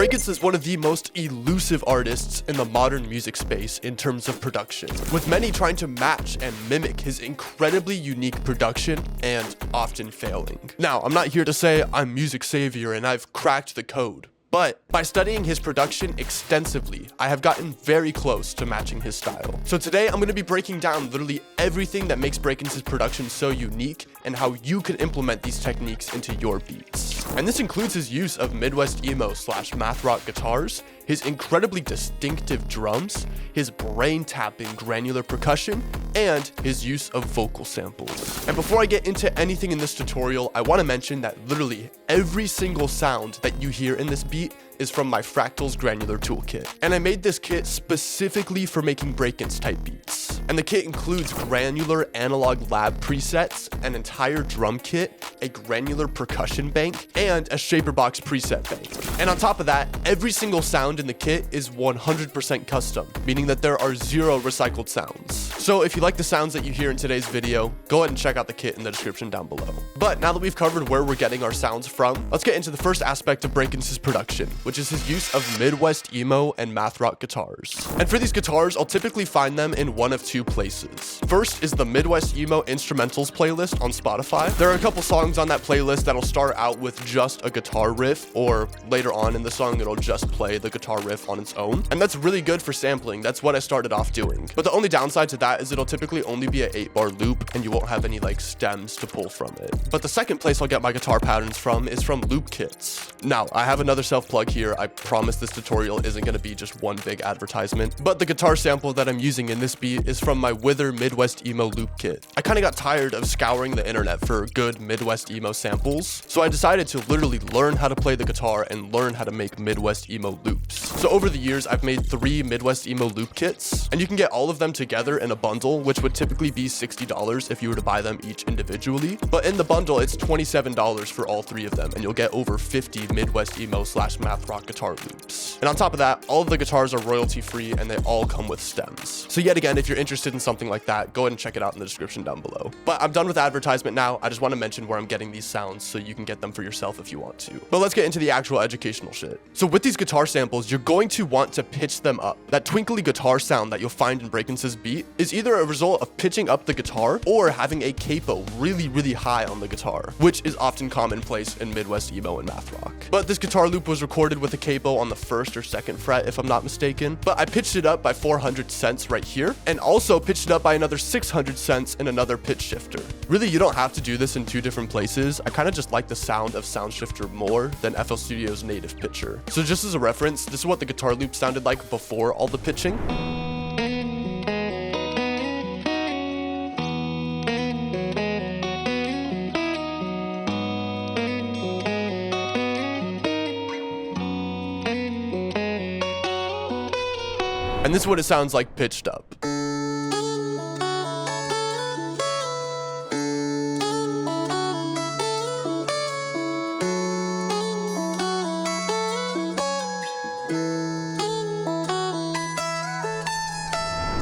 Brakence is one of the most elusive artists in the modern music space in terms of production, with many trying to match and mimic his incredibly unique production and often failing. Now, I'm not here to say I'm music savior and I've cracked the code, but by studying his production extensively, I have gotten very close to matching his style. So today I'm going to be breaking down literally everything that makes Brakence's production so unique and how you can implement these techniques into your beats. And this includes his use of Midwest emo / math rock guitars, his incredibly distinctive drums, his brain-tapping granular percussion, and his use of vocal samples. And before I get into anything in this tutorial, I want to mention that literally every single sound that you hear in this beat is from my Fractal's Granular toolkit. And I made this kit specifically for making Brakence type beats. And the kit includes granular analog lab presets, an entire drum kit, a granular percussion bank, and a Shaperbox preset bank. And on top of that, every single sound in the kit is 100% custom, meaning that there are 0 recycled sounds. So if you like the sounds that you hear in today's video, go ahead and check out the kit in the description down below. But now that we've covered where we're getting our sounds from, let's get into the first aspect of Brakence's production, which is his use of Midwest emo and math rock guitars. And for these guitars, I'll typically find them in one of 2 places. First is the Midwest emo instrumentals playlist on Spotify. There are a couple songs on that playlist that'll start out with just a guitar riff, or later on in the song it'll just play the guitar riff on its own. And that's really good for sampling. That's what I started off doing. But the only downside to that is it'll typically only be an 8-bar loop and you won't have any like stems to pull from it. But the second place I'll get my guitar patterns from is from loop kits. Now, I have another self-plug here. I promise this tutorial isn't going to be just one big advertisement, but the guitar sample that I'm using in this beat is from my Wither Midwest emo loop kit. I kind of got tired of scouring the internet for good Midwest emo samples, so I decided to literally learn how to play the guitar and learn how to make Midwest emo loops. So over the years, I've made 3 Midwest emo loop kits, and you can get all of them together in a bundle, which would typically be $60 if you were to buy them each individually. But in the bundle, it's $27 for all 3 of them, and you'll get over 50 Midwest emo / math rock guitar loops. And on top of that, all of the guitars are royalty free and they all come with stems. So yet again, if you're interested in something like that, go ahead and check it out in the description down below. But I'm done with advertisement now. I just want to mention where I'm getting these sounds so you can get them for yourself if you want to. But let's get into the actual educational shit. So with these guitar samples, you're going to want to pitch them up. That twinkly guitar sound that you'll find in Brakence's beat is either a result of pitching up the guitar or having a capo really high on the guitar, which is often commonplace in Midwest emo and math rock. But this guitar loop was recorded with a capo on the 1st or 2nd fret if I'm not mistaken, but I pitched it up by 400 cents right here and also pitched it up by another 600 cents in another pitch shifter. Really, you don't have to do this in 2 different places. I kind of just like the sound of Sound Shifter more than FL Studio's native pitcher. So just as a reference, this is what the guitar loop sounded like before all the pitching. And this is what it sounds like pitched up.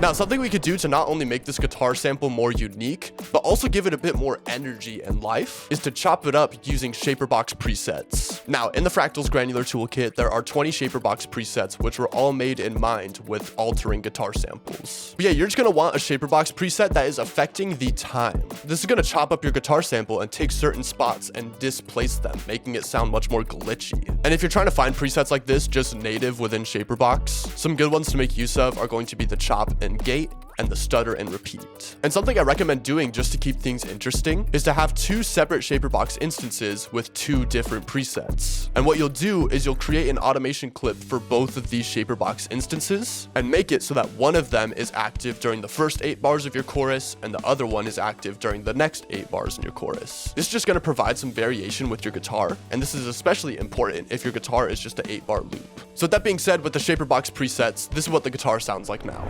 Now, something we could do to not only make this guitar sample more unique, but also give it a bit more energy and life, is to chop it up using Shaperbox presets. Now, in the Fractal's Granular toolkit, there are 20 Shaperbox presets, which were all made in mind with altering guitar samples. But yeah, you're just gonna want a Shaperbox preset that is affecting the time. This is gonna chop up your guitar sample and take certain spots and displace them, making it sound much more glitchy. And if you're trying to find presets like this just native within Shaperbox, some good ones to make use of are going to be the chop and gate and the stutter and repeat. And something I recommend doing just to keep things interesting is to have 2 separate Shaperbox instances with 2 different presets. And what you'll do is you'll create an automation clip for both of these Shaperbox instances and make it so that one of them is active during the first 8 bars of your chorus and the other one is active during the next 8 bars in your chorus. This is just going to provide some variation with your guitar, and this is especially important if your guitar is just an 8-bar loop. So with that being said, with the Shaperbox presets, this is what the guitar sounds like now.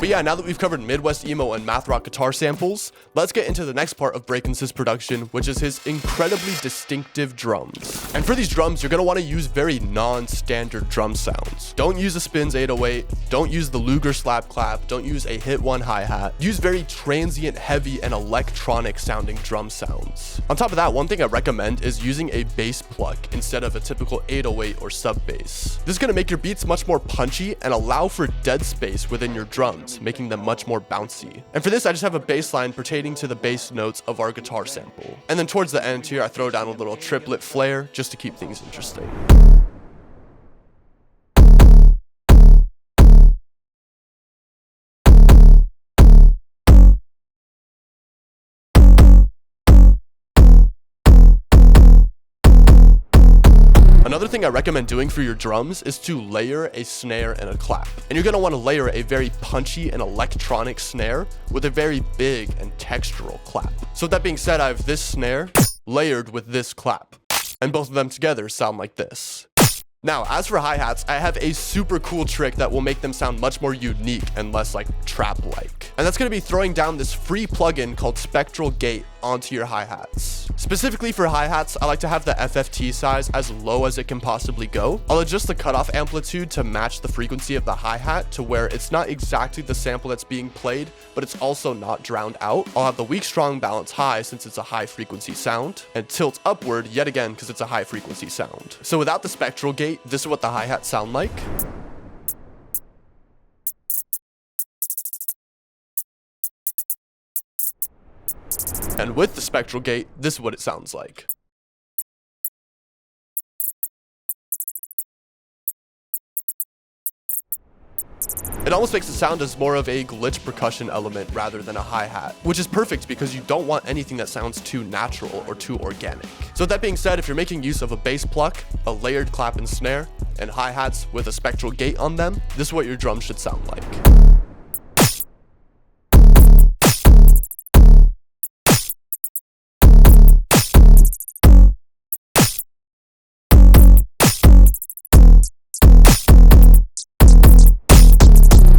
But yeah, now that we've covered Midwest emo and math rock guitar samples, let's get into the next part of Brakence's production, which is his incredibly distinctive drums. And for these drums, you're gonna wanna use very non-standard drum sounds. Don't use a Spins 808, don't use the Luger slap clap, don't use a hit one hi-hat. Use very transient, heavy, and electronic sounding drum sounds. On top of that, one thing I recommend is using a bass pluck instead of a typical 808 or sub bass. This is gonna make your beats much more punchy and allow for dead space within your drums, making them much more bouncy. And for this, I just have a bass line pertaining to the bass notes of our guitar sample. And then towards the end here, I throw down a little triplet flare just to keep things interesting. Another thing I recommend doing for your drums is to layer a snare and a clap. And you're gonna wanna layer a very punchy and electronic snare with a very big and textural clap. So with that being said, I have this snare layered with this clap. And both of them together sound like this. Now, as for hi-hats, I have a super cool trick that will make them sound much more unique and less like trap-like. And that's gonna be throwing down this free plugin called Spectral Gate onto your hi-hats. Specifically for hi-hats, I like to have the FFT size as low as it can possibly go. I'll adjust the cutoff amplitude to match the frequency of the hi-hat to where it's not exactly the sample that's being played, but it's also not drowned out. I'll have the weak strong balance high since it's a high frequency sound, and tilt upward yet again because it's a high frequency sound. So without the Spectral Gate, this is what the hi-hats sound like. And with the Spectral Gate, this is what it sounds like. It almost makes it sound as more of a glitch percussion element rather than a hi-hat, which is perfect because you don't want anything that sounds too natural or too organic. So with that being said, if you're making use of a bass pluck, a layered clap and snare, and hi-hats with a Spectral Gate on them, this is what your drums should sound like.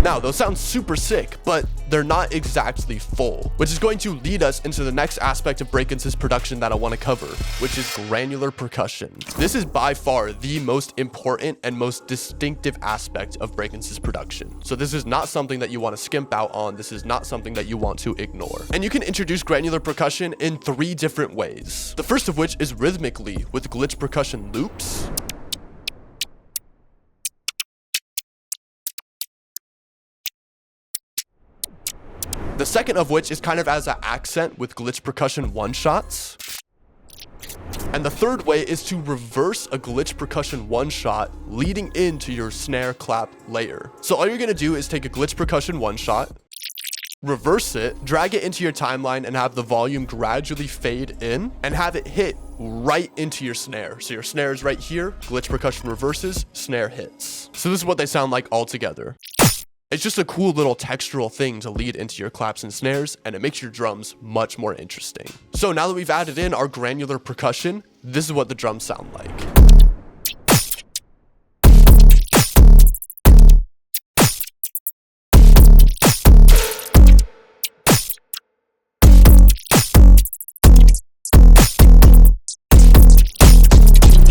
Now, those sound super sick, but they're not exactly full, which is going to lead us into the next aspect of Brakence's production that I want to cover, which is granular percussion. This is by far the most important and most distinctive aspect of Brakence's production. So this is not something that you want to skimp out on. This is not something that you want to ignore. And you can introduce granular percussion in 3 different ways. The first of which is rhythmically with glitch percussion loops. The second of which is kind of as an accent with glitch percussion one-shots. And the third way is to reverse a glitch percussion one-shot leading into your snare clap layer. So all you're gonna do is take a glitch percussion one-shot, reverse it, drag it into your timeline and have the volume gradually fade in and have it hit right into your snare. So your snare is right here, glitch percussion reverses, snare hits. So this is what they sound like all together. It's just a cool little textural thing to lead into your claps and snares, and it makes your drums much more interesting. So now that we've added in our granular percussion, this is what the drums sound like.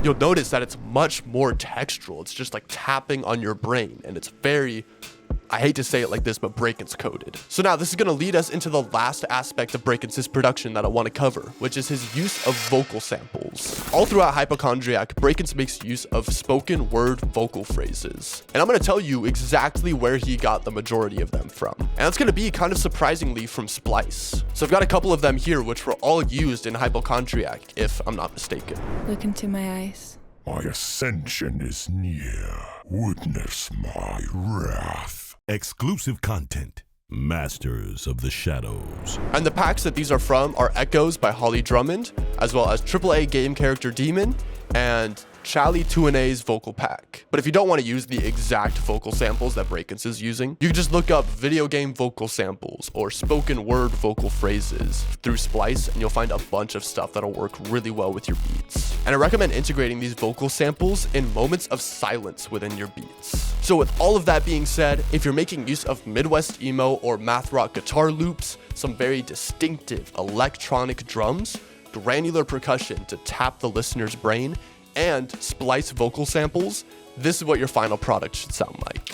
You'll notice that it's much more textural. It's just like tapping on your brain, and it's very, I hate to say it like this, but Brakence coded. So now this is gonna lead us into the last aspect of Brakence's production that I wanna cover, which is his use of vocal samples. All throughout Hypochondriac, Brakence makes use of spoken word vocal phrases. And I'm gonna tell you exactly where he got the majority of them from. And that's gonna be kind of surprisingly from Splice. So I've got a couple of them here, which were all used in Hypochondriac, if I'm not mistaken. Look into my eyes. My ascension is near. Witness my wrath. Exclusive content. Masters of the Shadows. And the packs that these are from are Echoes by Holly Drummond, as well as AAA Game Character Demon, and Charlie Tuane's vocal pack. But if you don't want to use the exact vocal samples that Brakence is using, you can just look up video game vocal samples or spoken word vocal phrases through Splice, and you'll find a bunch of stuff that'll work really well with your beats. And I recommend integrating these vocal samples in moments of silence within your beats. So with all of that being said, if you're making use of Midwest emo or math rock guitar loops, some very distinctive electronic drums, granular percussion to tap the listener's brain, and splice vocal samples, this is what your final product should sound like.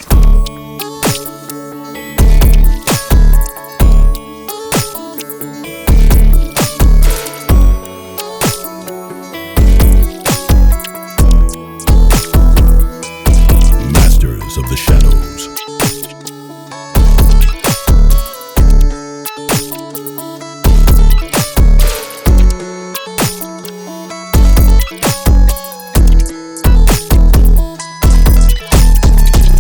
Masters of the Shadows.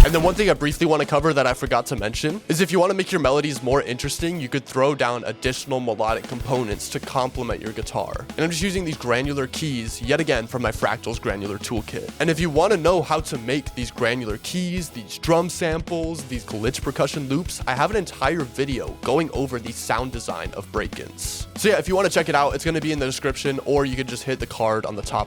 And then one thing I briefly want to cover that I forgot to mention is if you want to make your melodies more interesting, you could throw down additional melodic components to complement your guitar. And I'm just using these granular keys yet again from my Fractals Granular toolkit. And if you want to know how to make these granular keys, these drum samples, these glitch percussion loops, I have an entire video going over the sound design of Brakence. So yeah, if you want to check it out, it's going to be in the description, or you could just hit the card on the top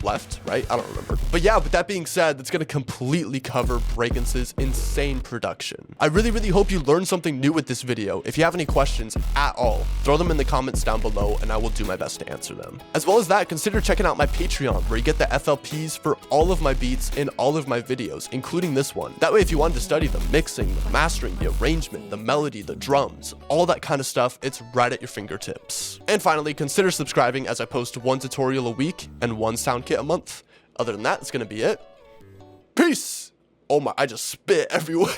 left, right? I don't remember. But yeah, with that being said, that's gonna completely cover Brakence's insane production. I really hope you learned something new with this video. If you have any questions at all, throw them in the comments down below and I will do my best to answer them. As well as that, consider checking out my Patreon where you get the FLPs for all of my beats in all of my videos, including this one. That way, if you wanted to study the mixing, the mastering, the arrangement, the melody, the drums, all that kind of stuff, it's right at your fingertips. And finally, consider subscribing as I post one tutorial a week and one sound kit a month. Other than that, it's gonna be it. Peace. Oh my, I just spit everywhere.